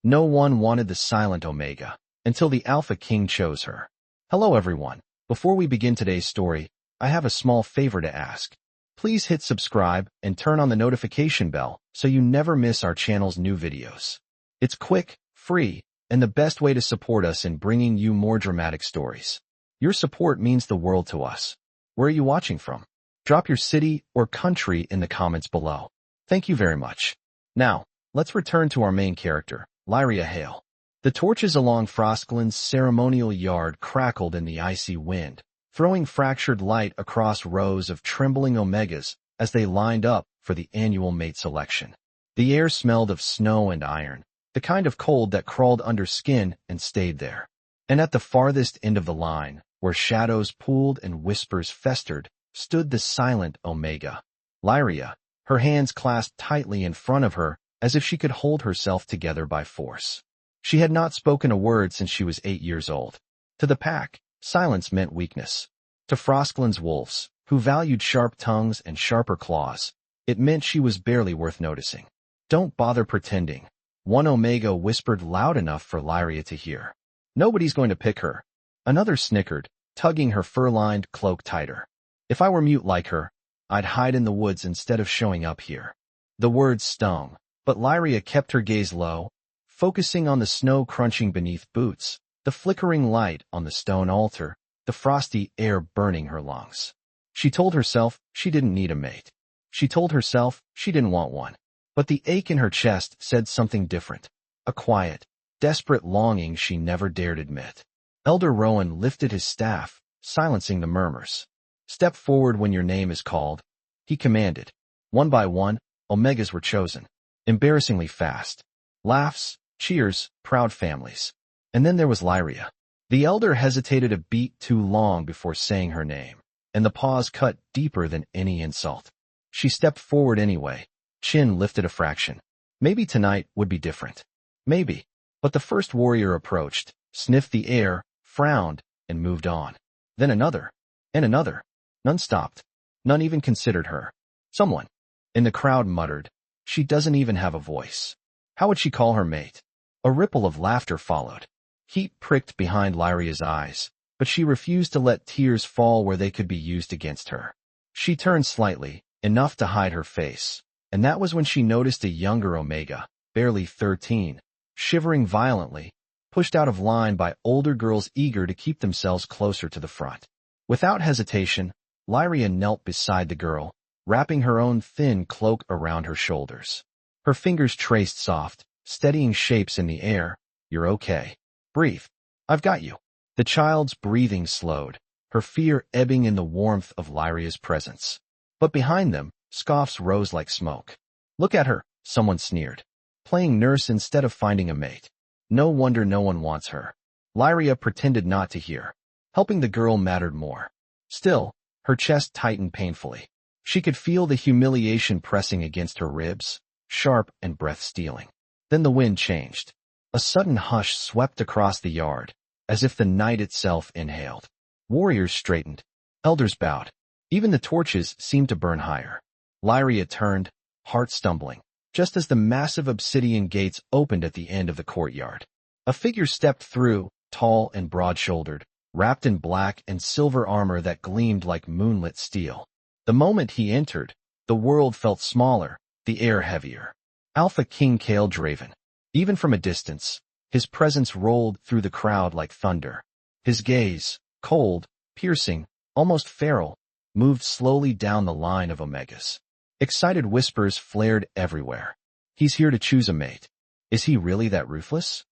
No one wanted the Silent Omega, until the Alpha King chose her. Hello everyone. Before we begin today's story, I have a small favor to ask. Please hit subscribe and turn on the notification bell so you never miss our channel's new videos. It's quick, free, and the best way to support us in bringing you more dramatic stories. Your support means the world to us. Where are you watching from? Drop your city or country in the comments below. Thank you very much. Now, let's return to our main character, Lyria Hale. The torches along Frostglen's ceremonial yard crackled in the icy wind, throwing fractured light across rows of trembling omegas as they lined up for the annual mate selection. The air smelled of snow and iron, the kind of cold that crawled under skin and stayed there. And at the farthest end of the line, where shadows pooled and whispers festered, stood the Silent Omega. Lyria, her hands clasped tightly in front of her as if she could hold herself together by force. She had not spoken a word since she was 8 years old. To the pack, silence meant weakness. To Frostglen's wolves, who valued sharp tongues and sharper claws, it meant she was barely worth noticing. Don't bother pretending, one Omega whispered loud enough for Lyria to hear. Nobody's going to pick her. Another snickered, tugging her fur-lined cloak tighter. If I were mute like her, I'd hide in the woods instead of showing up here. The words stung, but Lyria kept her gaze low, focusing on the snow crunching beneath boots, the flickering light on the stone altar, the frosty air burning her lungs. She told herself she didn't need a mate. She told herself she didn't want one. But the ache in her chest said something different, a quiet, desperate longing she never dared admit. Elder Rowan lifted his staff, silencing the murmurs. Step forward when your name is called, he commanded. One by one, Omegas were chosen, embarrassingly fast. Laughs, cheers, proud families. And then there was Lyria. The elder hesitated a beat too long before saying her name, and the pause cut deeper than any insult. She stepped forward anyway, chin lifted a fraction. Maybe tonight would be different. Maybe. But the first warrior approached, sniffed the air, frowned, and moved on. Then another. And another. None stopped. None even considered her. Someone in the crowd muttered, "She doesn't even have a voice. How would she call her mate?" A ripple of laughter followed. Heat pricked behind Lyria's eyes, but she refused to let tears fall where they could be used against her. She turned slightly, enough to hide her face, and that was when she noticed a younger Omega, barely 13, shivering violently, pushed out of line by older girls eager to keep themselves closer to the front. Without hesitation, Lyria knelt beside the girl, wrapping her own thin cloak around her shoulders. Her fingers traced soft, steadying shapes in the air. "You're okay. Breathe. I've got you." The child's breathing slowed, her fear ebbing in the warmth of Lyria's presence. But behind them, scoffs rose like smoke. "Look at her," someone sneered. "Playing nurse instead of finding a mate. No wonder no one wants her." Lyria pretended not to hear. Helping the girl mattered more. Still, her chest tightened painfully. She could feel the humiliation pressing against her ribs, sharp and breath-stealing. Then the wind changed. A sudden hush swept across the yard, as if the night itself inhaled. Warriors straightened. Elders bowed. Even the torches seemed to burn higher. Lyria turned, heart stumbling, just as the massive obsidian gates opened at the end of the courtyard. A figure stepped through, tall and broad-shouldered, wrapped in black and silver armor that gleamed like moonlit steel. The moment he entered, the world felt smaller, the air heavier. Alpha King Kael Draven. Even from a distance, his presence rolled through the crowd like thunder. His gaze, cold, piercing, almost feral, moved slowly down the line of Omegas. Excited whispers flared everywhere. "He's here to choose a mate. Is he really that ruthless?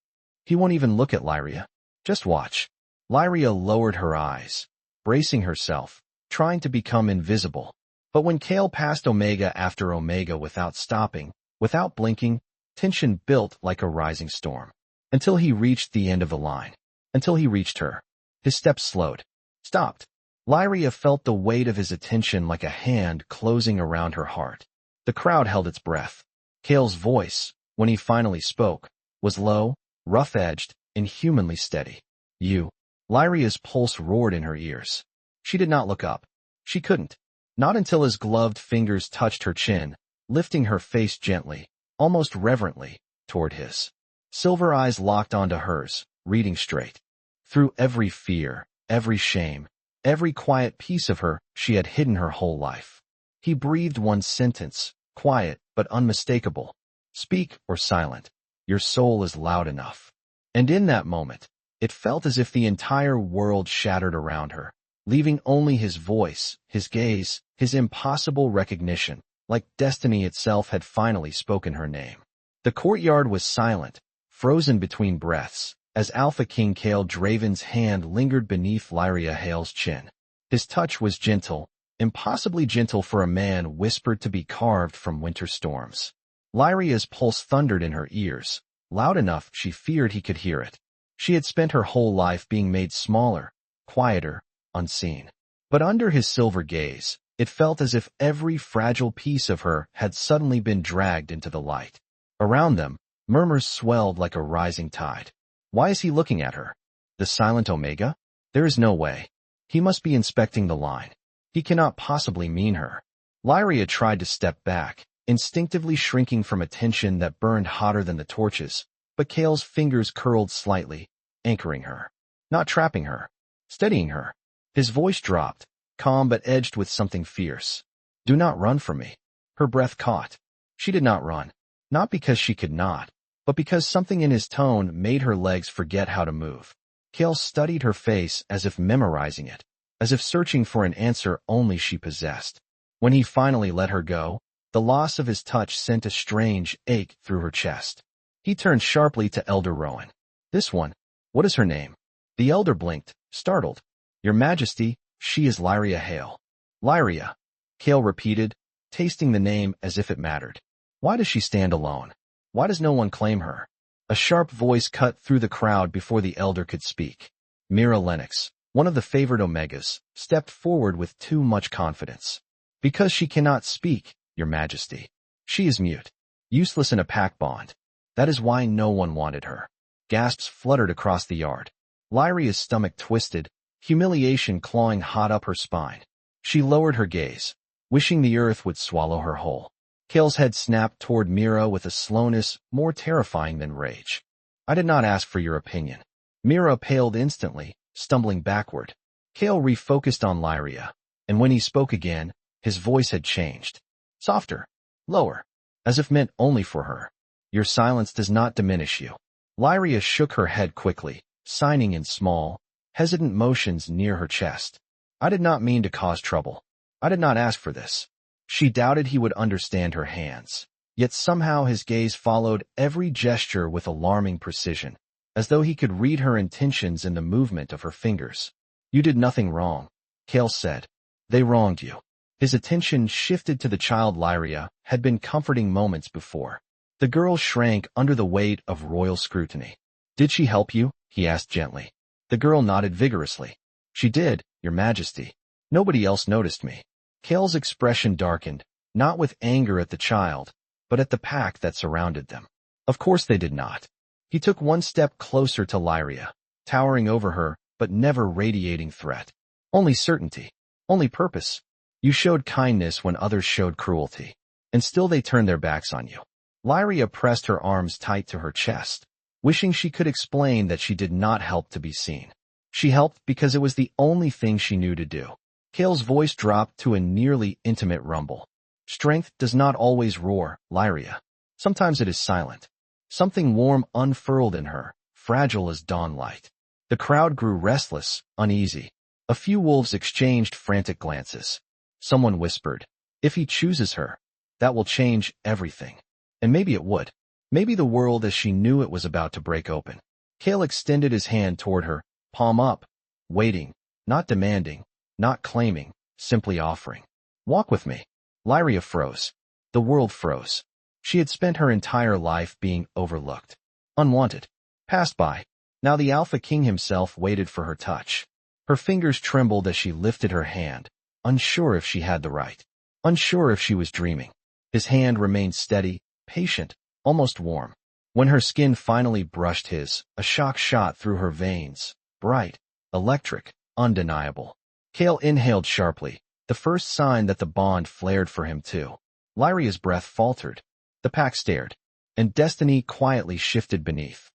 He won't even look at Lyria. Just watch." Lyria lowered her eyes, bracing herself, trying to become invisible. But when Kael passed Omega after Omega without stopping, without blinking, tension built like a rising storm. Until he reached the end of the line. Until he reached her. His steps slowed. Stopped. Lyria felt the weight of his attention like a hand closing around her heart. The crowd held its breath. Kael's voice, when he finally spoke, was low, rough-edged, inhumanly steady. "You." Lyria's pulse roared in her ears. She did not look up. She couldn't. Not until his gloved fingers touched her chin, lifting her face gently, almost reverently, toward his. Silver eyes locked onto hers, reading straight through every fear, every shame, every quiet piece of her she had hidden her whole life. He breathed one sentence, quiet but unmistakable. Speak or silent. Your soul is loud enough. And in that moment, it felt as if the entire world shattered around her, leaving only his voice, his gaze, his impossible recognition, like destiny itself had finally spoken her name. The courtyard was silent, frozen between breaths, as Alpha King Kael Draven's hand lingered beneath Lyria Hale's chin. His touch was gentle, impossibly gentle for a man whispered to be carved from winter storms. Lyria's pulse thundered in her ears, loud enough she feared he could hear it. She had spent her whole life being made smaller, quieter, unseen. But under his silver gaze, it felt as if every fragile piece of her had suddenly been dragged into the light. Around them, murmurs swelled like a rising tide. Why is he looking at her? The Silent Omega? There is no way. He must be inspecting the line. He cannot possibly mean her. Lyria tried to step back, instinctively shrinking from a tension that burned hotter than the torches, but Kael's fingers curled slightly, anchoring her. Not trapping her. Steadying her. His voice dropped, calm but edged with something fierce. Do not run from me. Her breath caught. She did not run. Not because she could not, but because something in his tone made her legs forget how to move. Kael studied her face as if memorizing it, as if searching for an answer only she possessed. When he finally let her go, the loss of his touch sent a strange ache through her chest. He turned sharply to Elder Rowan. This one, what is her name? The elder blinked, startled. Your Majesty, she is Lyria Hale. Lyria, Kael repeated, tasting the name as if it mattered. Why does she stand alone? Why does no one claim her? A sharp voice cut through the crowd before the elder could speak. Mira Lennox, one of the favored Omegas, stepped forward with too much confidence. Because she cannot speak, Your Majesty. She is mute, useless in a pack bond. That is why no one wanted her. Gasps fluttered across the yard. Lyria's stomach twisted, humiliation clawing hot up her spine. She lowered her gaze, wishing the earth would swallow her whole. Kael's head snapped toward Mira with a slowness more terrifying than rage. I did not ask for your opinion. Mira paled instantly, stumbling backward. Kael refocused on Lyria, and when he spoke again, his voice had changed. Softer, lower, as if meant only for her. Your silence does not diminish you. Lyria shook her head quickly, signing in small, hesitant motions near her chest. I did not mean to cause trouble. I did not ask for this. She doubted he would understand her hands, yet somehow his gaze followed every gesture with alarming precision, as though he could read her intentions in the movement of her fingers. You did nothing wrong, Kael said. They wronged you. His attention shifted to the child Lyria had been comforting moments before. The girl shrank under the weight of royal scrutiny. Did she help you? He asked gently. The girl nodded vigorously. She did, Your Majesty. Nobody else noticed me. Kael's expression darkened, not with anger at the child, but at the pack that surrounded them. Of course they did not. He took one step closer to Lyria, towering over her, but never radiating threat. Only certainty. Only purpose. You showed kindness when others showed cruelty, and still they turned their backs on you. Lyria pressed her arms tight to her chest, wishing she could explain that she did not help to be seen. She helped because it was the only thing she knew to do. Kael's voice dropped to a nearly intimate rumble. Strength does not always roar, Lyria. Sometimes it is silent. Something warm unfurled in her, fragile as dawn light. The crowd grew restless, uneasy. A few wolves exchanged frantic glances. Someone whispered, if he chooses her, that will change everything. And maybe it would. Maybe the world as she knew it was about to break open. Kael extended his hand toward her, palm up, waiting, not demanding, not claiming, simply offering. Walk with me. Lyria froze. The world froze. She had spent her entire life being overlooked, unwanted, passed by. Now the Alpha King himself waited for her touch. Her fingers trembled as she lifted her hand, unsure if she had the right, unsure if she was dreaming. His hand remained steady, patient, almost warm. When her skin finally brushed his, a shock shot through her veins, bright, electric, undeniable. Kael inhaled sharply, the first sign that the bond flared for him too. Lyria's breath faltered. The pack stared. and destiny quietly shifted beneath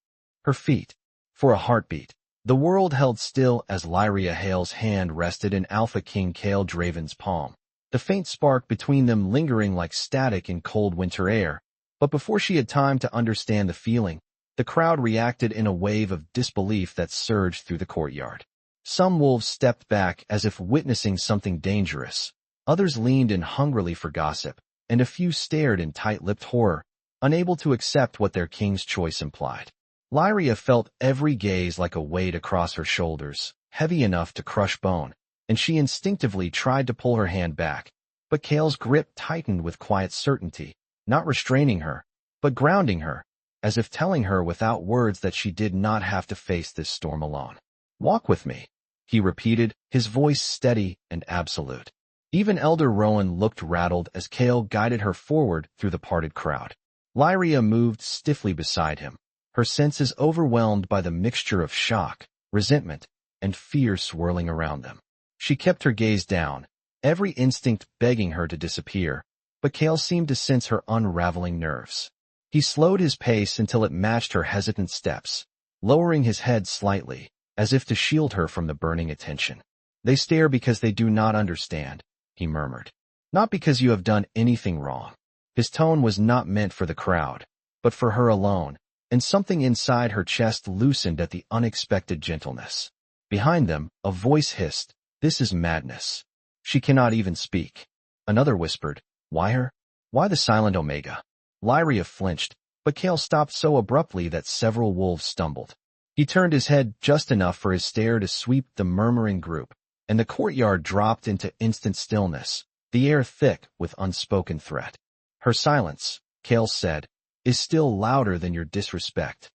her feet. For a heartbeat, the world held still as Lyria Hale's hand rested in Alpha King Kael Draven's palm, the faint spark between them lingering like static in cold winter air. But before she had time to understand the feeling, the crowd reacted in a wave of disbelief that surged through the courtyard. Some wolves stepped back as if witnessing something dangerous. Others leaned in hungrily for gossip, and a few stared in tight-lipped horror, unable to accept what their king's choice implied. Lyria felt every gaze like a weight across her shoulders, heavy enough to crush bone, and she instinctively tried to pull her hand back. But Kael's grip tightened with quiet certainty, not restraining her, but grounding her, as if telling her without words that she did not have to face this storm alone. "Walk with me," he repeated, his voice steady and absolute. Even Elder Rowan looked rattled as Kael guided her forward through the parted crowd. Lyria moved stiffly beside him, her senses overwhelmed by the mixture of shock, resentment, and fear swirling around them. She kept her gaze down, every instinct begging her to disappear, but Kael seemed to sense her unraveling nerves. He slowed his pace until it matched her hesitant steps, lowering his head slightly, as if to shield her from the burning attention. "They stare because they do not understand," he murmured. "Not because you have done anything wrong." His tone was not meant for the crowd, but for her alone, and something inside her chest loosened at the unexpected gentleness. Behind them, a voice hissed, "This is madness. She cannot even speak." Another whispered, "Why her? Why the Silent Omega?" Lyria flinched, but Kael stopped so abruptly that several wolves stumbled. He turned his head just enough for his stare to sweep the murmuring group, and the courtyard dropped into instant stillness, the air thick with unspoken threat. "Her silence," Kael said, "is still louder than your disrespect."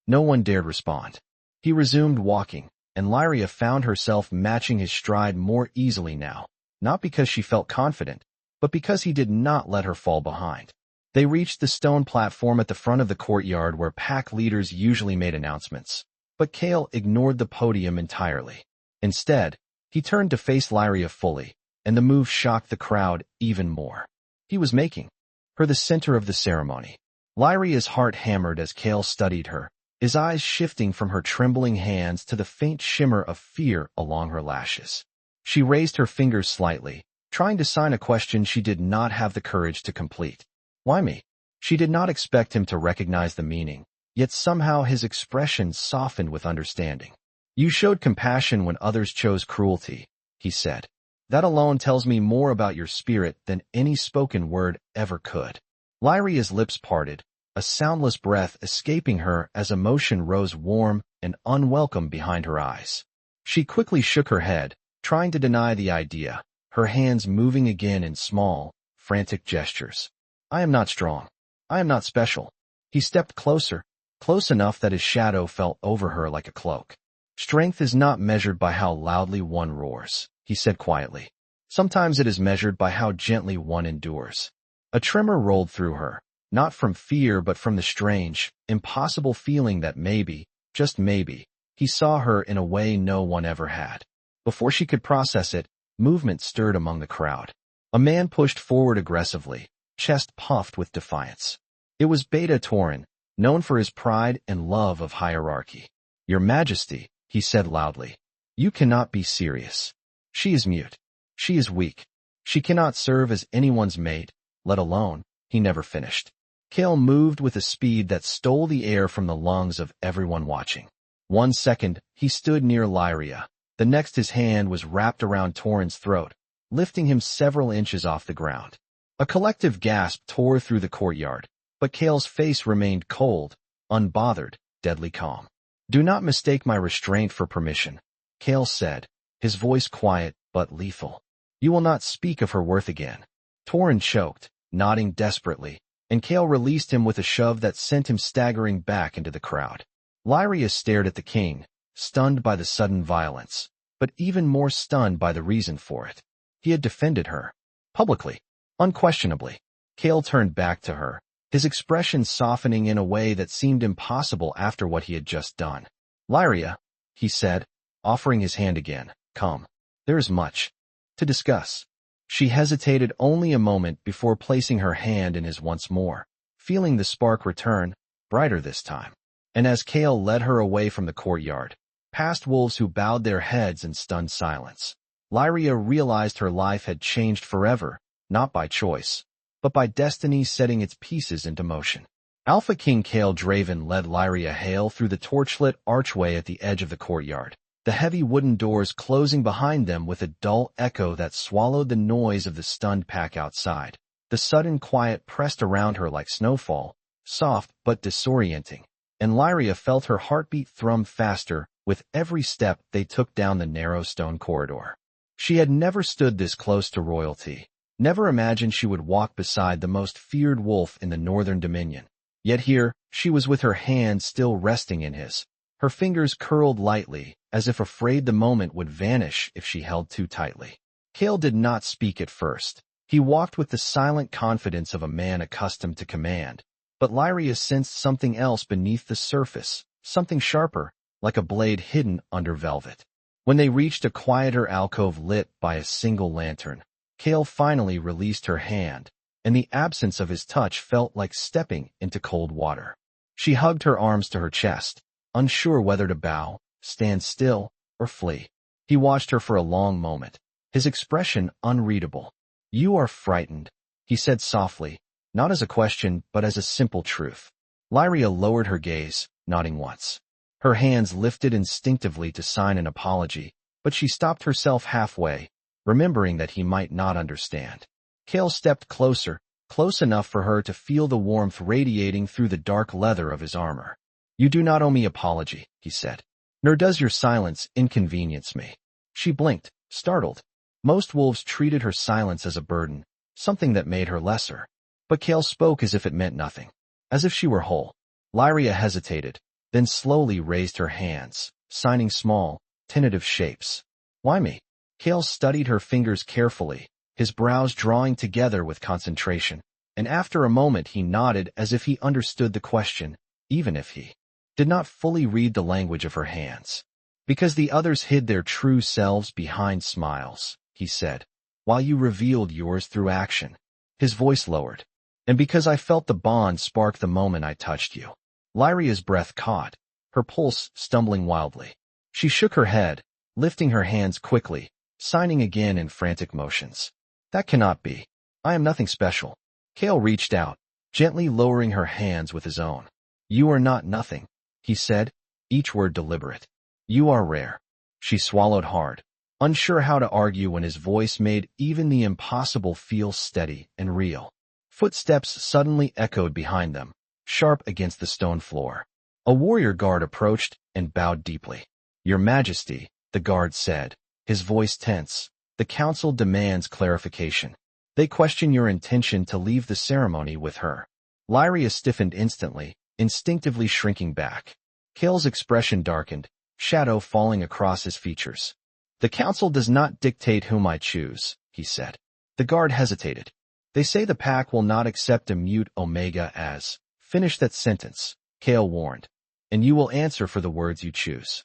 No one dared respond. He resumed walking, and Lyria found herself matching his stride more easily now, not because she felt confident, but because he did not let her fall behind. They reached the stone platform at the front of the courtyard where pack leaders usually made announcements, but Kael ignored the podium entirely. Instead, he turned to face Lyria fully, and the move shocked the crowd even more. He was making her the center of the ceremony. Lyria's heart hammered as Kael studied her, his eyes shifting from her trembling hands to the faint shimmer of fear along her lashes. She raised her fingers slightly, trying to sign a question she did not have the courage to complete. "Why me?" She did not expect him to recognize the meaning, yet somehow his expression softened with understanding. "You showed compassion when others chose cruelty," he said. "That alone tells me more about your spirit than any spoken word ever could." Lyria's lips parted, a soundless breath escaping her as emotion rose warm and unwelcome behind her eyes. She quickly shook her head, trying to deny the idea, her hands moving again in small, frantic gestures. "I am not strong. I am not special." He stepped closer, close enough that his shadow fell over her like a cloak. "Strength is not measured by how loudly one roars," he said quietly. "Sometimes it is measured by how gently one endures." A tremor rolled through her, not from fear but from the strange, impossible feeling that maybe, just maybe, he saw her in a way no one ever had. Before she could process it, movement stirred among the crowd. A man pushed forward aggressively, chest puffed with defiance. It was Beta Tauren, known for his pride and love of hierarchy. "Your Majesty," he said loudly, "you cannot be serious. She is mute. She is weak. She cannot serve as anyone's mate, let alone," he never finished. Kael moved with a speed that stole the air from the lungs of everyone watching. 1 second, he stood near Lyria. The next his hand was wrapped around Tauren's throat, lifting him several inches off the ground. A collective gasp tore through the courtyard, but Kael's face remained cold, unbothered, deadly calm. "Do not mistake my restraint for permission," Kael said, his voice quiet but lethal. "You will not speak of her worth again." Tauren choked, nodding desperately, and Kael released him with a shove that sent him staggering back into the crowd. Lyria stared at the king, stunned by the sudden violence, but even more stunned by the reason for it. He had defended her. Publicly. Unquestionably. Kael turned back to her, his expression softening in a way that seemed impossible after what he had just done. "Lyria," he said, offering his hand again, "come. There is much to discuss." She hesitated only a moment before placing her hand in his once more, feeling the spark return, brighter this time. And as Kael led her away from the courtyard, past wolves who bowed their heads in stunned silence, Lyria realized her life had changed forever, not by choice, but by destiny setting its pieces into motion. Alpha King Kael Draven led Lyria Hale through the torchlit archway at the edge of the courtyard, the heavy wooden doors closing behind them with a dull echo that swallowed the noise of the stunned pack outside. The sudden quiet pressed around her like snowfall, soft but disorienting, and Lyria felt her heartbeat thrum faster with every step they took down the narrow stone corridor. She had never stood this close to royalty, never imagined she would walk beside the most feared wolf in the Northern Dominion. Yet here, she was with her hand still resting in his, her fingers curled lightly, as if afraid the moment would vanish if she held too tightly. Kael did not speak at first. He walked with the silent confidence of a man accustomed to command, but Lyria sensed something else beneath the surface, something sharper, like a blade hidden under velvet. When they reached a quieter alcove lit by a single lantern, Kael finally released her hand, and the absence of his touch felt like stepping into cold water. She hugged her arms to her chest, unsure whether to bow, stand still, or flee. He watched her for a long moment, his expression unreadable. "You are frightened," he said softly, not as a question but as a simple truth. Lyria lowered her gaze, nodding once. Her hands lifted instinctively to sign an apology, but she stopped herself halfway, remembering that he might not understand. Kael stepped closer, close enough for her to feel the warmth radiating through the dark leather of his armor. "You do not owe me apology," he said. "Nor does your silence inconvenience me." She blinked, startled. Most wolves treated her silence as a burden, something that made her lesser. But Kael spoke as if it meant nothing, as if she were whole. Lyria hesitated, then slowly raised her hands, signing small, tentative shapes. "Why me?" Kael studied her fingers carefully, his brows drawing together with concentration, and after a moment he nodded as if he understood the question, even if he did not fully read the language of her hands. "Because the others hid their true selves behind smiles," he said, "while you revealed yours through action." His voice lowered. "And because I felt the bond spark the moment I touched you." Lyria's breath caught, her pulse stumbling wildly. She shook her head, lifting her hands quickly, signing again in frantic motions. "That cannot be. I am nothing special." Kael reached out, gently lowering her hands with his own. "You are not nothing," he said, each word deliberate. "You are rare." She swallowed hard, unsure how to argue when his voice made even the impossible feel steady and real. Footsteps suddenly echoed behind them, sharp against the stone floor. A warrior guard approached and bowed deeply. "Your Majesty," the guard said, his voice tense, "the council demands clarification. They question your intention to leave the ceremony with her." Lyria stiffened instantly, instinctively shrinking back. Kael's expression darkened, shadow falling across his features. "The council does not dictate whom I choose," he said. The guard hesitated. "They say the pack will not accept a mute Omega as—" "Finish that sentence," Kael warned, "and you will answer for the words you choose."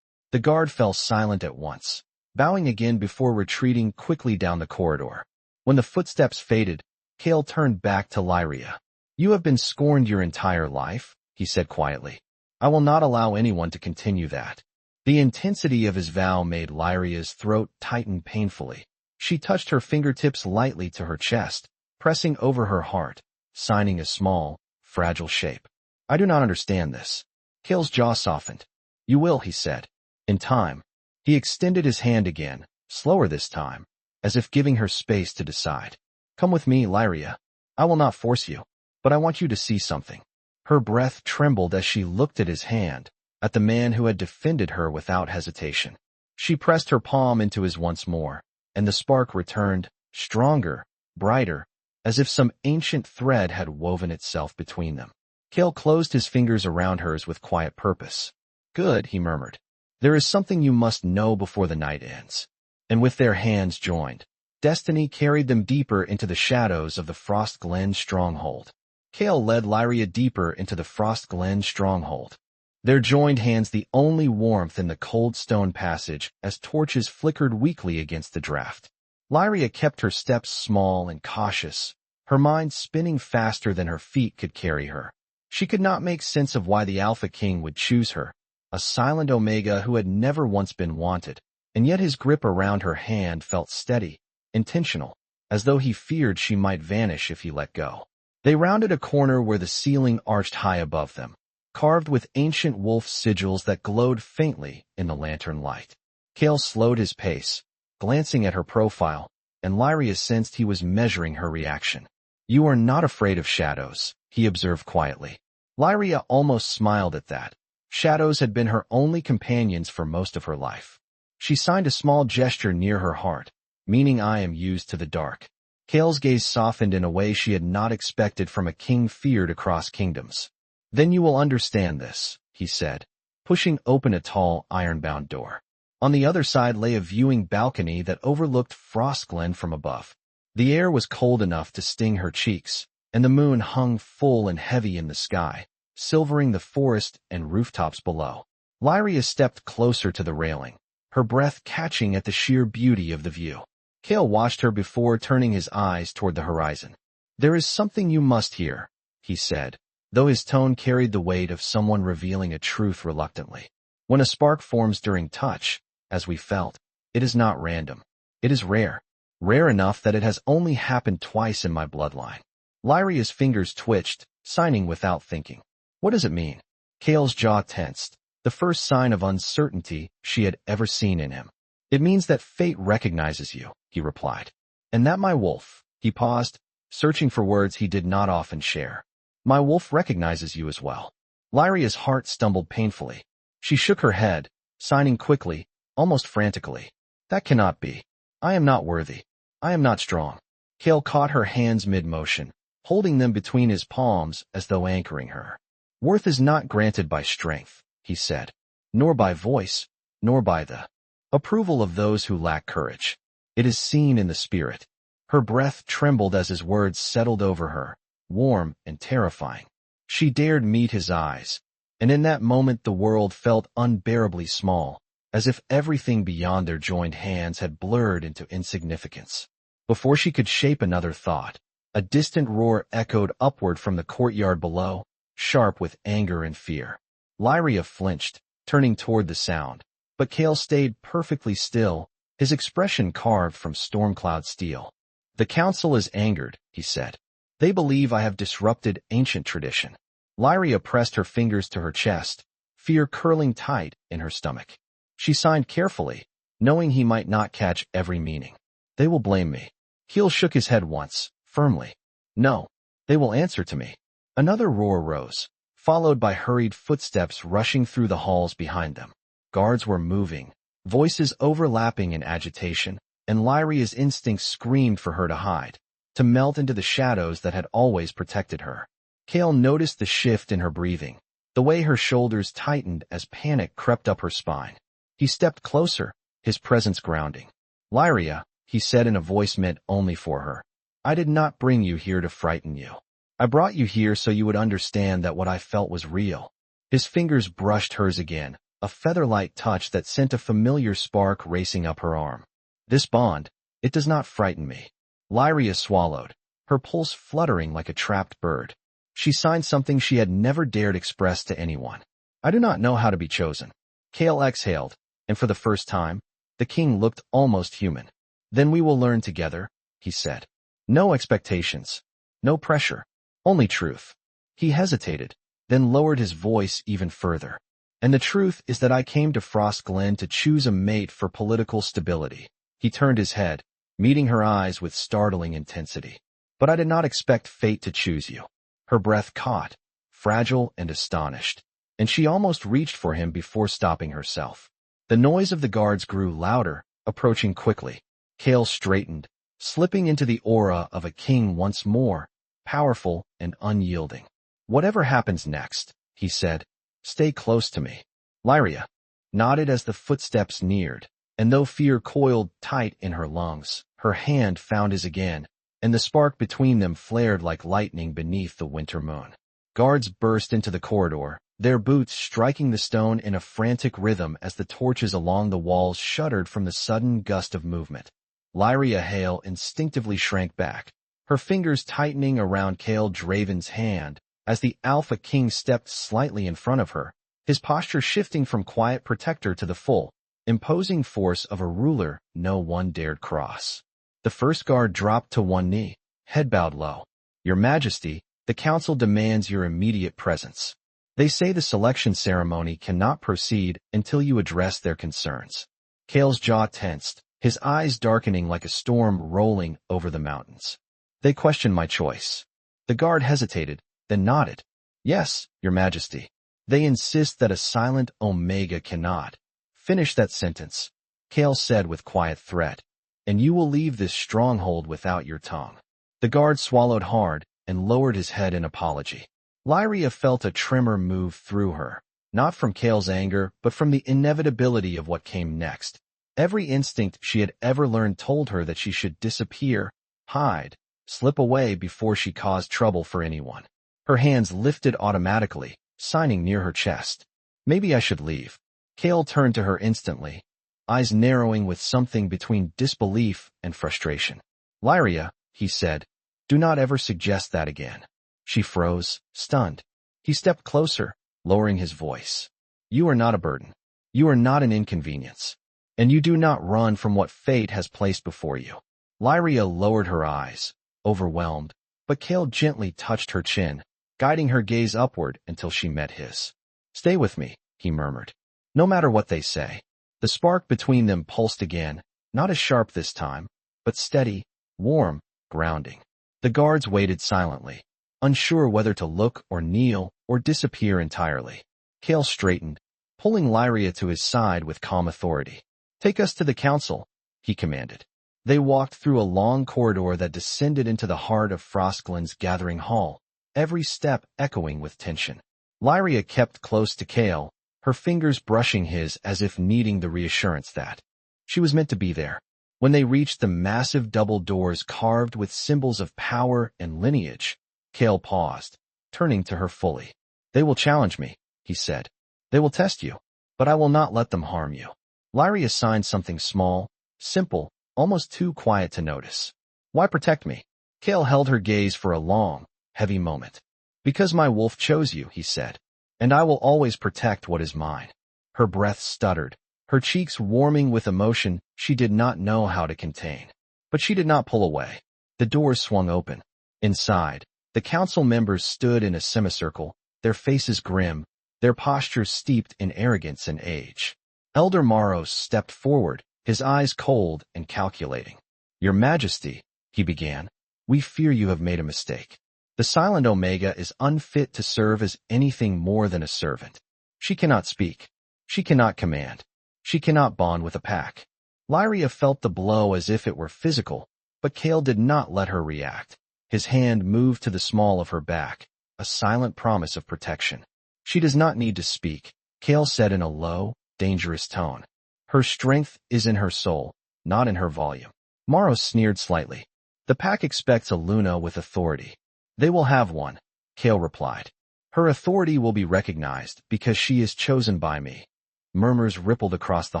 The guard fell silent at once, bowing again before retreating quickly down the corridor. When the footsteps faded, Kael turned back to Lyria. "You have been scorned your entire life," he said quietly. "I will not allow anyone to continue that." The intensity of his vow made Lyria's throat tighten painfully. She touched her fingertips lightly to her chest, pressing over her heart, signing a small, fragile shape. "I do not understand this." Kael's jaw softened. "You will," he said. "In time." He extended his hand again, slower this time, as if giving her space to decide. "Come with me, Lyria. I will not force you, but I want you to see something." Her breath trembled as she looked at his hand, at the man who had defended her without hesitation. She pressed her palm into his once more, and the spark returned, stronger, brighter, as if some ancient thread had woven itself between them. Kael closed his fingers around hers with quiet purpose. "Good," he murmured. "There is something you must know before the night ends." And with their hands joined, destiny carried them deeper into the shadows of the Frost Glen stronghold. Kael led Lyria deeper into the Frost Glen stronghold, their joined hands the only warmth in the cold stone passage as torches flickered weakly against the draft. Lyria kept her steps small and cautious, her mind spinning faster than her feet could carry her. She could not make sense of why the Alpha King would choose her, a silent Omega who had never once been wanted, and yet his grip around her hand felt steady, intentional, as though he feared she might vanish if he let go. They rounded a corner where the ceiling arched high above them, carved with ancient wolf sigils that glowed faintly in the lantern light. Kael slowed his pace, glancing at her profile, and Lyria sensed he was measuring her reaction. "You are not afraid of shadows," he observed quietly. Lyria almost smiled at that. Shadows had been her only companions for most of her life. She signed a small gesture near her heart, meaning "I am used to the dark." Kael's gaze softened in a way she had not expected from a king feared across kingdoms. "Then you will understand this," he said, pushing open a tall, iron-bound door. On the other side lay a viewing balcony that overlooked Frostglen from above. The air was cold enough to sting her cheeks, and the moon hung full and heavy in the sky, silvering the forest and rooftops below. Lyria stepped closer to the railing, her breath catching at the sheer beauty of the view. Kael watched her before turning his eyes toward the horizon. "There is something you must hear," he said, though his tone carried the weight of someone revealing a truth reluctantly. "When a spark forms during touch, as we felt, it is not random. It is rare. Rare enough that it has only happened twice in my bloodline." Lyria's fingers twitched, signing without thinking. "What does it mean?" Kael's jaw tensed, the first sign of uncertainty she had ever seen in him. "It means that fate recognizes you," he replied. "And that my wolf," he paused, searching for words he did not often share. "My wolf recognizes you as well." Lyria's heart stumbled painfully. She shook her head, signing quickly, almost frantically. "That cannot be. I am not worthy. I am not strong." Kael caught her hands mid-motion, holding them between his palms as though anchoring her. "Worth is not granted by strength," he said, "nor by voice, nor by the approval of those who lack courage. It is seen in the spirit." Her breath trembled as his words settled over her, warm and terrifying. She dared meet his eyes, and in that moment the world felt unbearably small, as if everything beyond their joined hands had blurred into insignificance. Before she could shape another thought, a distant roar echoed upward from the courtyard below, sharp with anger and fear. Lyria flinched, turning toward the sound, but Kael stayed perfectly still, his expression carved from storm-cloud steel. "The council is angered," he said. "They believe I have disrupted ancient tradition." Lyria pressed her fingers to her chest, fear curling tight in her stomach. She signed carefully, knowing he might not catch every meaning. "They will blame me." Kael shook his head once, firmly. "No, they will answer to me." Another roar rose, followed by hurried footsteps rushing through the halls behind them. Guards were moving, voices overlapping in agitation, and Lyria's instincts screamed for her to hide, to melt into the shadows that had always protected her. Kael noticed the shift in her breathing, the way her shoulders tightened as panic crept up her spine. He stepped closer, his presence grounding. "Lyria," he said in a voice meant only for her, "I did not bring you here to frighten you. I brought you here so you would understand that what I felt was real." His fingers brushed hers again, a feather-light touch that sent a familiar spark racing up her arm. "This bond, it does not frighten me." Lyria swallowed, her pulse fluttering like a trapped bird. She signed something she had never dared express to anyone. "I do not know how to be chosen." Kael exhaled, and for the first time, the king looked almost human. "Then we will learn together," he said. "No expectations, no pressure, only truth." He hesitated, then lowered his voice even further. "And the truth is that I came to Frostglen to choose a mate for political stability." He turned his head, meeting her eyes with startling intensity. "But I did not expect fate to choose you." Her breath caught, fragile and astonished, and she almost reached for him before stopping herself. The noise of the guards grew louder, approaching quickly. Kael straightened, slipping into the aura of a king once more, powerful and unyielding. "Whatever happens next," he said, "stay close to me." Lyria nodded as the footsteps neared, and though fear coiled tight in her lungs, her hand found his again, and the spark between them flared like lightning beneath the winter moon. Guards burst into the corridor, their boots striking the stone in a frantic rhythm as the torches along the walls shuddered from the sudden gust of movement. Lyria Hale instinctively shrank back, her fingers tightening around Kael Draven's hand as the Alpha King stepped slightly in front of her, his posture shifting from quiet protector to the full, imposing force of a ruler no one dared cross. The first guard dropped to one knee, head bowed low. "Your Majesty, the council demands your immediate presence. They say the selection ceremony cannot proceed until you address their concerns." Kael's jaw tensed, his eyes darkening like a storm rolling over the mountains. "They question my choice." The guard hesitated, then nodded. "Yes, Your Majesty. They insist that a Silent Omega cannot." "Finish that sentence," Kael said with quiet threat, "and you will leave this stronghold without your tongue." The guard swallowed hard and lowered his head in apology. Lyria felt a tremor move through her, not from Kael's anger, but from the inevitability of what came next. Every instinct she had ever learned told her that she should disappear, hide, slip away before she caused trouble for anyone. Her hands lifted automatically, signing near her chest. "Maybe I should leave." Kael turned to her instantly, eyes narrowing with something between disbelief and frustration. "Lyria," he said, "do not ever suggest that again." She froze, stunned. He stepped closer, lowering his voice. "You are not a burden. You are not an inconvenience. And you do not run from what fate has placed before you." Lyria lowered her eyes, overwhelmed, but Kael gently touched her chin, guiding her gaze upward until she met his. "Stay with me," he murmured. "No matter what they say." The spark between them pulsed again, not as sharp this time, but steady, warm, grounding. The guards waited silently, unsure whether to look or kneel or disappear entirely. Kael straightened, pulling Lyria to his side with calm authority. "Take us to the council," he commanded. They walked through a long corridor that descended into the heart of Frostglen's gathering hall, every step echoing with tension. Lyria kept close to Kael, her fingers brushing his as if needing the reassurance that she was meant to be there. When they reached the massive double doors carved with symbols of power and lineage, Kael paused, turning to her fully. "They will challenge me," he said. "They will test you, but I will not let them harm you." Lyria signed something small, simple, almost too quiet to notice. "Why protect me?" Kael held her gaze for a long, heavy moment. "Because my wolf chose you," he said, "and I will always protect what is mine." Her breath stuttered, her cheeks warming with emotion she did not know how to contain. But she did not pull away. The doors swung open. Inside, the council members stood in a semicircle, their faces grim, their postures steeped in arrogance and age. Elder Maros stepped forward, his eyes cold and calculating. "Your Majesty," he began, "we fear you have made a mistake. The Silent Omega is unfit to serve as anything more than a servant. She cannot speak. She cannot command. She cannot bond with a pack." Lyria felt the blow as if it were physical, but Kael did not let her react. His hand moved to the small of her back, a silent promise of protection. "She does not need to speak," Kael said in a low, dangerous tone. "Her strength is in her soul, not in her volume." Maros sneered slightly. "The pack expects a Luna with authority." "They will have one," Kael replied. "Her authority will be recognized because she is chosen by me." Murmurs rippled across the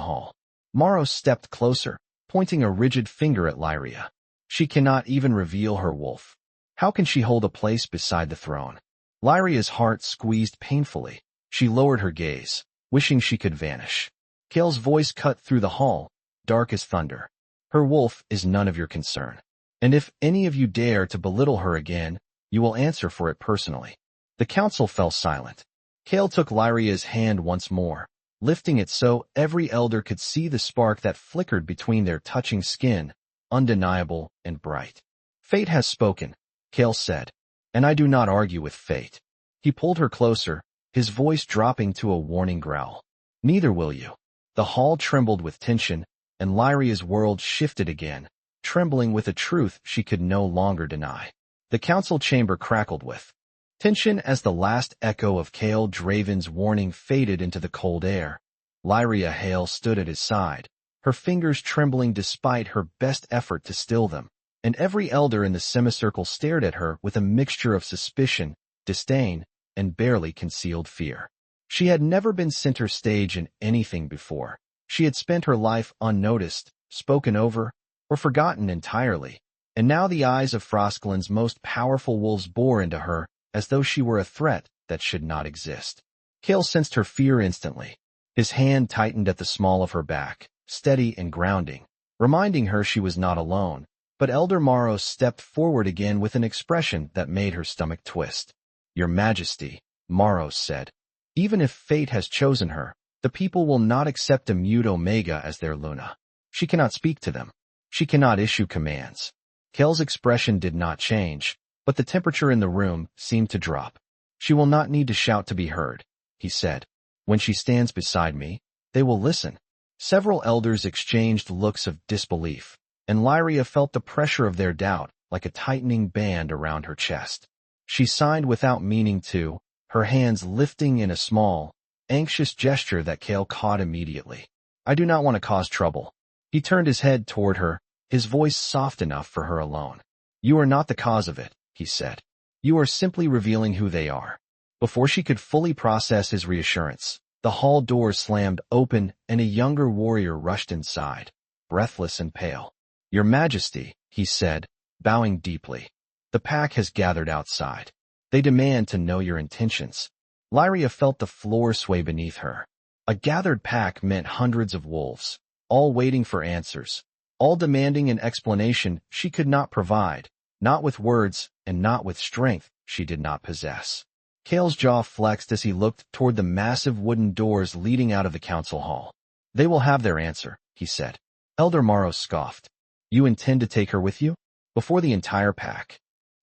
hall. Maros stepped closer, pointing a rigid finger at Lyria. "She cannot even reveal her wolf. How can she hold a place beside the throne?" Lyria's heart squeezed painfully. She lowered her gaze, wishing she could vanish. Kael's voice cut through the hall, dark as thunder. "Her wolf is none of your concern. And if any of you dare to belittle her again, you will answer for it personally." The council fell silent. Kael took Lyria's hand once more, lifting it so every elder could see the spark that flickered between their touching skin, undeniable and bright. "Fate has spoken," Kael said, "and I do not argue with fate." He pulled her closer, his voice dropping to a warning growl. "Neither will you." The hall trembled with tension, and Lyria's world shifted again, trembling with a truth she could no longer deny. The council chamber crackled with tension as the last echo of Kael Draven's warning faded into the cold air. Lyria Hale stood at his side, her fingers trembling despite her best effort to still them, and every elder in the semicircle stared at her with a mixture of suspicion, disdain, and barely concealed fear. She had never been center stage in anything before. She had spent her life unnoticed, spoken over, or forgotten entirely. And now the eyes of Froskeland's most powerful wolves bore into her, as though she were a threat that should not exist. Kael sensed her fear instantly. His hand tightened at the small of her back, steady and grounding, reminding her she was not alone. But Elder Maros stepped forward again with an expression that made her stomach twist. "Your Majesty," Maros said, "even if fate has chosen her, the people will not accept a mute Omega as their Luna. She cannot speak to them. She cannot issue commands." Kael's expression did not change, but the temperature in the room seemed to drop. "She will not need to shout to be heard," he said. "When she stands beside me, they will listen." Several elders exchanged looks of disbelief, and Lyria felt the pressure of their doubt like a tightening band around her chest. She signed without meaning to, her hands lifting in a small, anxious gesture that Kael caught immediately. "I do not want to cause trouble." He turned his head toward her, his voice soft enough for her alone. "You are not the cause of it," he said. "You are simply revealing who they are." Before she could fully process his reassurance, the hall door slammed open and a younger warrior rushed inside, breathless and pale. "Your Majesty," he said, bowing deeply. "The pack has gathered outside. They demand to know your intentions." Lyria felt the floor sway beneath her. A gathered pack meant hundreds of wolves, all waiting for answers, all demanding an explanation she could not provide, not with words and not with strength she did not possess. Kael's jaw flexed as he looked toward the massive wooden doors leading out of the council hall. "They will have their answer," he said. Elder Maros scoffed. "You intend to take her with you? Before the entire pack?"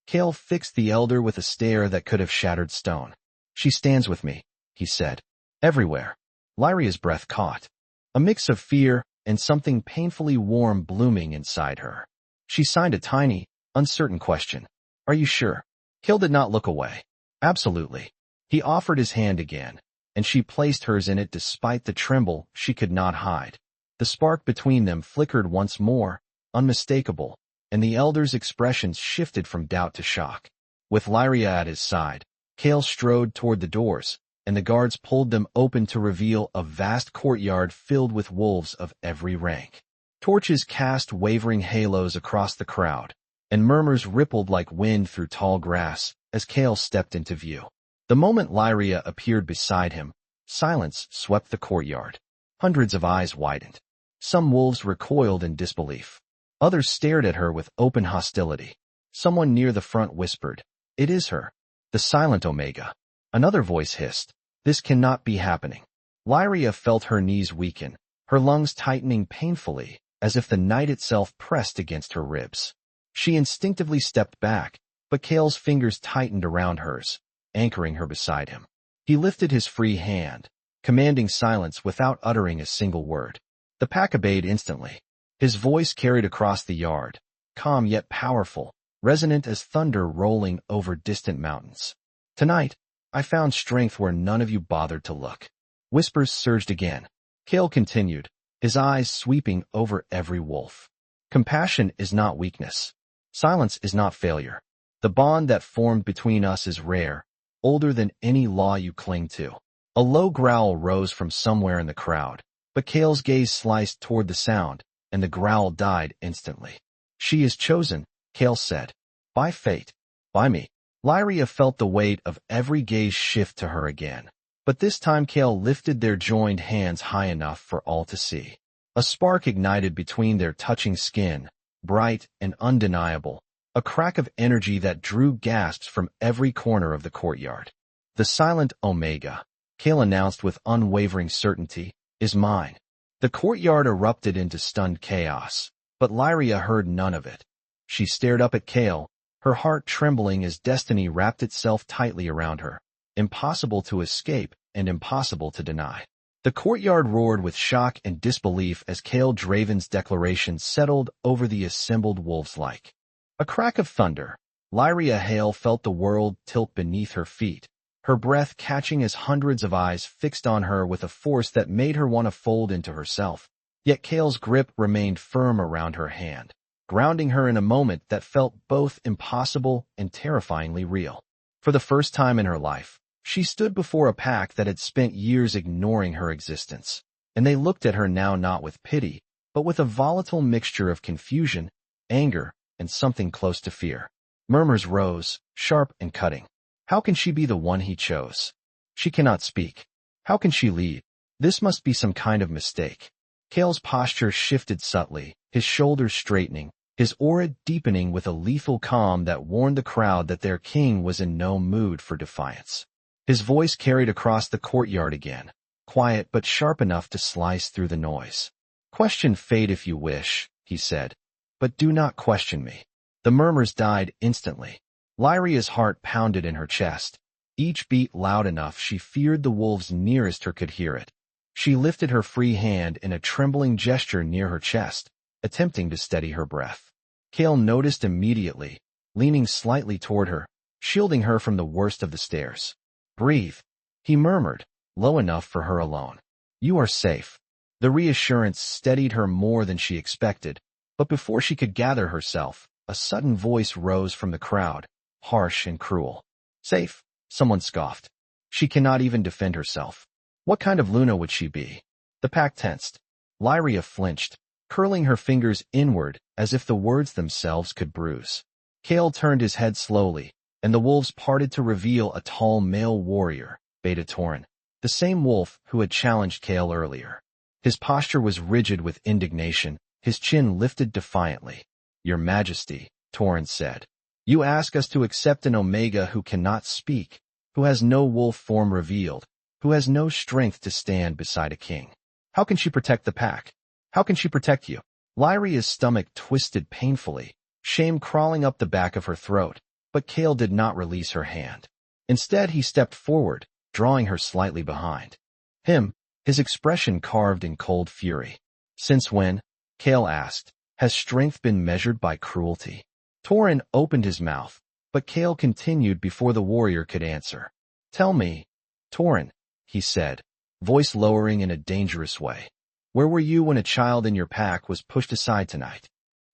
Kael fixed the elder with a stare that could have shattered stone. "She stands with me," he said. "Everywhere." Lyria's breath caught, a mix of fear and something painfully warm blooming inside her. She signed a tiny, uncertain question. "Are you sure?" Kael did not look away. "Absolutely." He offered his hand again, and she placed hers in it despite the tremble she could not hide. The spark between them flickered once more, unmistakable, and the elder's expressions shifted from doubt to shock. With Lyria at his side, Kael strode toward the doors, and the guards pulled them open to reveal a vast courtyard filled with wolves of every rank. Torches cast wavering halos across the crowd, and murmurs rippled like wind through tall grass as Kael stepped into view. The moment Lyria appeared beside him, silence swept the courtyard. Hundreds of eyes widened. Some wolves recoiled in disbelief. Others stared at her with open hostility. Someone near the front whispered, "It is her, the Silent Omega." Another voice hissed, "This cannot be happening." Lyria felt her knees weaken, her lungs tightening painfully, as if the night itself pressed against her ribs. She instinctively stepped back, but Kael's fingers tightened around hers, anchoring her beside him. He lifted his free hand, commanding silence without uttering a single word. The pack obeyed instantly. His voice carried across the yard, calm yet powerful, resonant as thunder rolling over distant mountains. "Tonight, I found strength where none of you bothered to look." Whispers surged again. Kael continued, his eyes sweeping over every wolf. "Compassion is not weakness. Silence is not failure. The bond that formed between us is rare, older than any law you cling to." A low growl rose from somewhere in the crowd, but Kael's gaze sliced toward the sound, and the growl died instantly. "She is chosen," Kael said. "By fate. By me." Lyria felt the weight of every gaze shift to her again, but this time Kael lifted their joined hands high enough for all to see. A spark ignited between their touching skin, bright and undeniable, a crack of energy that drew gasps from every corner of the courtyard. "The Silent Omega," Kael announced with unwavering certainty, "is mine." The courtyard erupted into stunned chaos, but Lyria heard none of it. She stared up at Kael, her heart trembling as destiny wrapped itself tightly around her, impossible to escape and impossible to deny. The courtyard roared with shock and disbelief as Kael Draven's declaration settled over the assembled wolves like a crack of thunder. Lyria Hale felt the world tilt beneath her feet, her breath catching as hundreds of eyes fixed on her with a force that made her want to fold into herself. Yet Kael's grip remained firm around her hand, grounding her in a moment that felt both impossible and terrifyingly real. For the first time in her life, she stood before a pack that had spent years ignoring her existence, and they looked at her now not with pity, but with a volatile mixture of confusion, anger, and something close to fear. Murmurs rose, sharp and cutting. How can she be the one he chose? She cannot speak. How can she lead? This must be some kind of mistake. Kael's posture shifted subtly, his shoulders straightening, his aura deepening with a lethal calm that warned the crowd that their king was in no mood for defiance. His voice carried across the courtyard again, quiet but sharp enough to slice through the noise. "Question fate if you wish," he said, "but do not question me." The murmurs died instantly. Lyria's heart pounded in her chest, each beat loud enough she feared the wolves nearest her could hear it. She lifted her free hand in a trembling gesture near her chest, attempting to steady her breath. Kael noticed immediately, leaning slightly toward her, shielding her from the worst of the stares. "Breathe," he murmured, low enough for her alone. "You are safe." The reassurance steadied her more than she expected, but before she could gather herself, a sudden voice rose from the crowd, harsh and cruel. "Safe?" someone scoffed. "She cannot even defend herself. What kind of Luna would she be?" The pack tensed. Lyria flinched, curling her fingers inward as if the words themselves could bruise. Kael turned his head slowly, and the wolves parted to reveal a tall male warrior, Beta Tauren, the same wolf who had challenged Kael earlier. His posture was rigid with indignation, his chin lifted defiantly. "Your Majesty," Tauren said, "you ask us to accept an Omega who cannot speak, who has no wolf form revealed, who has no strength to stand beside a king. How can she protect the pack? How can she protect you?" Lyria's stomach twisted painfully, shame crawling up the back of her throat, but Kael did not release her hand. Instead, he stepped forward, drawing her slightly behind him, his expression carved in cold fury. "Since when," Kael asked, "has strength been measured by cruelty?" Tauren opened his mouth, but Kael continued before the warrior could answer. "Tell me, Tauren," he said, voice lowering in a dangerous way, "where were you when a child in your pack was pushed aside tonight?"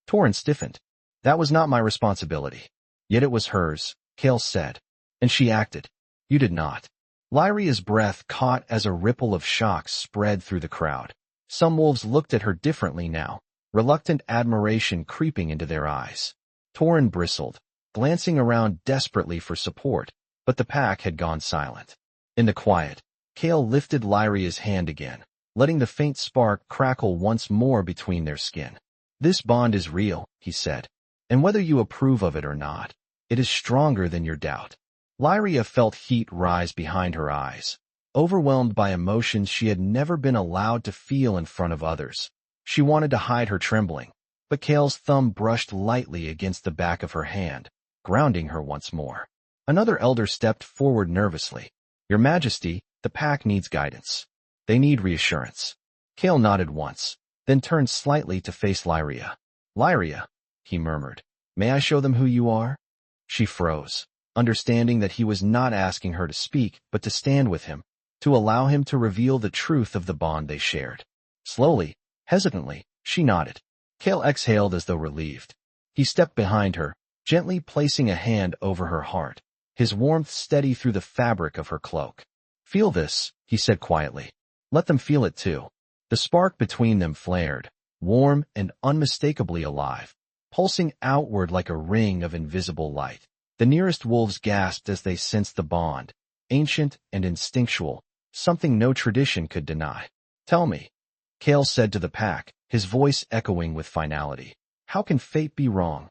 Tauren stiffened. "That was not my responsibility." "Yet it was hers," Kael said. "And she acted. You did not." Lyria's breath caught as a ripple of shock spread through the crowd. Some wolves looked at her differently now, reluctant admiration creeping into their eyes. Tauren bristled, glancing around desperately for support, but the pack had gone silent. In the quiet, Kael lifted Lyria's hand again, letting the faint spark crackle once more between their skin. "This bond is real," he said, "and whether you approve of it or not, it is stronger than your doubt." Lyria felt heat rise behind her eyes, overwhelmed by emotions she had never been allowed to feel in front of others. She wanted to hide her trembling, but Kael's thumb brushed lightly against the back of her hand, grounding her once more. Another elder stepped forward nervously. "Your Majesty, the pack needs guidance. They need reassurance." Kael nodded once, then turned slightly to face Lyria. "Lyria," he murmured, "may I show them who you are?" She froze, understanding that he was not asking her to speak, but to stand with him, to allow him to reveal the truth of the bond they shared. Slowly, hesitantly, she nodded. Kael exhaled as though relieved. He stepped behind her, gently placing a hand over her heart, his warmth steady through the fabric of her cloak. "Feel this," he said quietly. "Let them feel it too." The spark between them flared, warm and unmistakably alive, pulsing outward like a ring of invisible light. The nearest wolves gasped as they sensed the bond, ancient and instinctual, something no tradition could deny. "Tell me," Kael said to the pack, his voice echoing with finality, "how can fate be wrong?"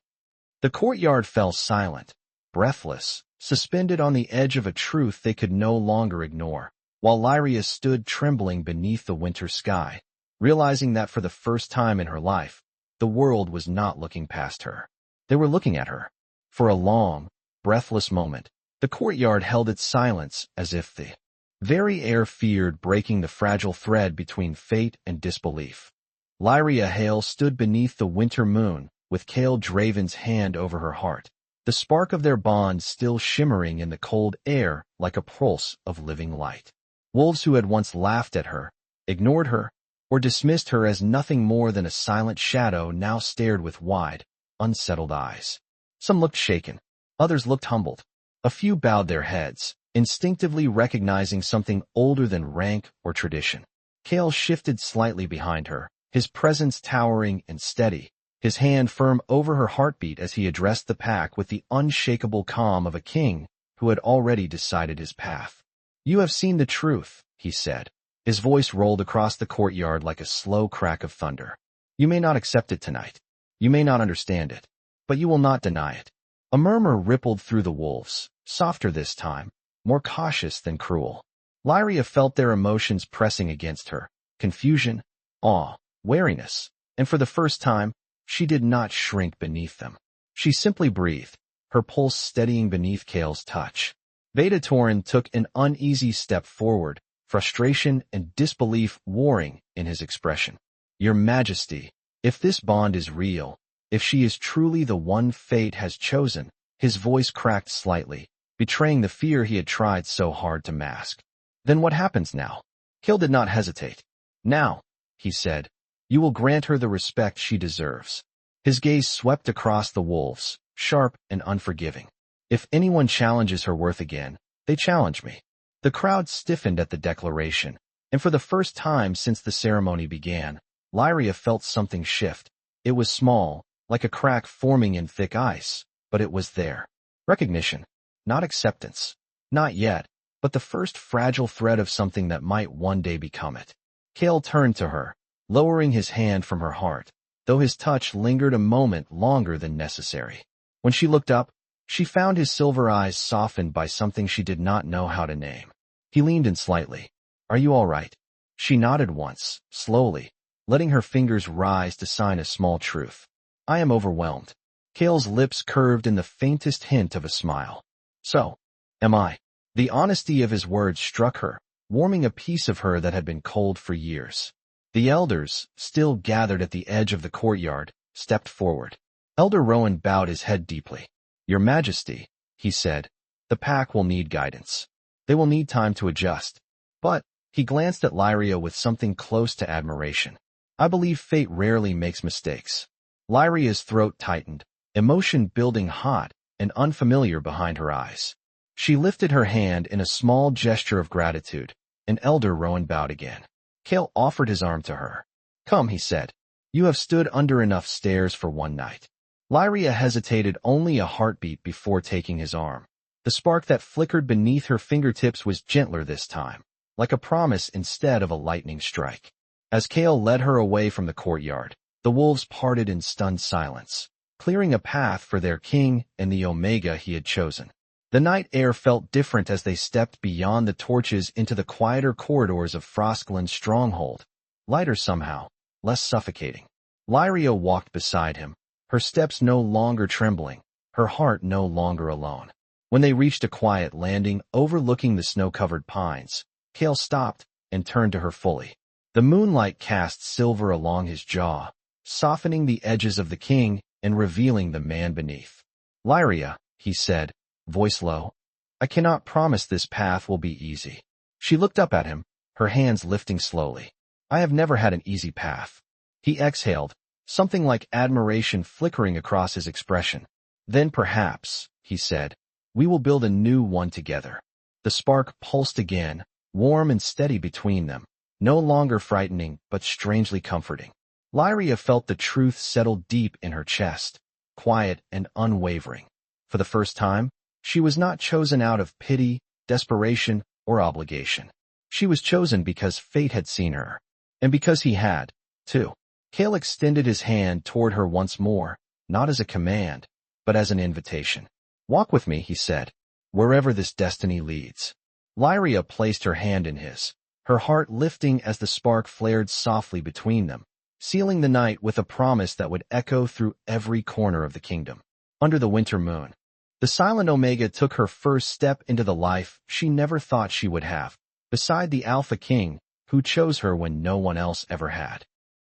The courtyard fell silent, breathless, suspended on the edge of a truth they could no longer ignore, while Lyria stood trembling beneath the winter sky, realizing that for the first time in her life, the world was not looking past her. They were looking at her. For a long, breathless moment, the courtyard held its silence as if the very air feared breaking the fragile thread between fate and disbelief. Lyria Hale stood beneath the winter moon, with Kael Draven's hand over her heart, the spark of their bond still shimmering in the cold air like a pulse of living light. Wolves who had once laughed at her, ignored her, or dismissed her as nothing more than a silent shadow now stared with wide, unsettled eyes. Some looked shaken, others looked humbled. A few bowed their heads, instinctively recognizing something older than rank or tradition. Kael shifted slightly behind her, his presence towering and steady, his hand firm over her heartbeat as he addressed the pack with the unshakable calm of a king who had already decided his path. "You have seen the truth," he said. His voice rolled across the courtyard like a slow crack of thunder. "You may not accept it tonight. You may not understand it, but you will not deny it." A murmur rippled through the wolves, softer this time, more cautious than cruel. Lyria felt their emotions pressing against her: confusion, awe, wariness, and for the first time, she did not shrink beneath them. She simply breathed, her pulse steadying beneath Kael's touch. Vedatorin took an uneasy step forward, frustration and disbelief warring in his expression. "Your Majesty, if this bond is real, if she is truly the one fate has chosen," his voice cracked slightly, betraying the fear he had tried so hard to mask. "Then what happens now?" Kael did not hesitate. "Now," he said, "you will grant her the respect she deserves." His gaze swept across the wolves, sharp and unforgiving. "If anyone challenges her worth again, they challenge me." The crowd stiffened at the declaration, and for the first time since the ceremony began, Lyria felt something shift. It was small, like a crack forming in thick ice, but it was there. Recognition, not acceptance. Not yet, but the first fragile thread of something that might one day become it. Kael turned to her, lowering his hand from her heart, though his touch lingered a moment longer than necessary. When she looked up, she found his silver eyes softened by something she did not know how to name. He leaned in slightly. "Are you all right?" She nodded once, slowly, letting her fingers rise to sign a small truth. "I am overwhelmed." Kael's lips curved in the faintest hint of a smile. "So, am I." The honesty of his words struck her, warming a piece of her that had been cold for years. The elders, still gathered at the edge of the courtyard, stepped forward. Elder Rowan bowed his head deeply. "Your Majesty," he said, "the pack will need guidance. They will need time to adjust." But, he glanced at Lyria with something close to admiration. "I believe fate rarely makes mistakes." Lyria's throat tightened, emotion building hot and unfamiliar behind her eyes. She lifted her hand in a small gesture of gratitude, and Elder Rowan bowed again. Kael offered his arm to her. "Come," he said. "You have stood under enough stares for one night." Lyria hesitated only a heartbeat before taking his arm. The spark that flickered beneath her fingertips was gentler this time, like a promise instead of a lightning strike. As Kael led her away from the courtyard, the wolves parted in stunned silence, clearing a path for their king and the Omega he had chosen. The night air felt different as they stepped beyond the torches into the quieter corridors of Frostglen's stronghold, lighter somehow, less suffocating. Lyria walked beside him, her steps no longer trembling, her heart no longer alone. When they reached a quiet landing overlooking the snow-covered pines, Kael stopped and turned to her fully. The moonlight cast silver along his jaw, softening the edges of the king and revealing the man beneath. "Lyria," he said, voice low, "I cannot promise this path will be easy." She looked up at him, her hands lifting slowly. "I have never had an easy path." He exhaled, something like admiration flickering across his expression. "Then perhaps," he said, "we will build a new one together." The spark pulsed again, warm and steady between them, no longer frightening but strangely comforting. Lyria felt the truth settle deep in her chest, quiet and unwavering. For the first time, she was not chosen out of pity, desperation, or obligation. She was chosen because fate had seen her, and because he had, too. Kael extended his hand toward her once more, not as a command, but as an invitation. "Walk with me," he said, "wherever this destiny leads." Lyria placed her hand in his, her heart lifting as the spark flared softly between them, sealing the night with a promise that would echo through every corner of the kingdom. Under the winter moon, the Silent Omega took her first step into the life she never thought she would have, beside the Alpha King, who chose her when no one else ever had.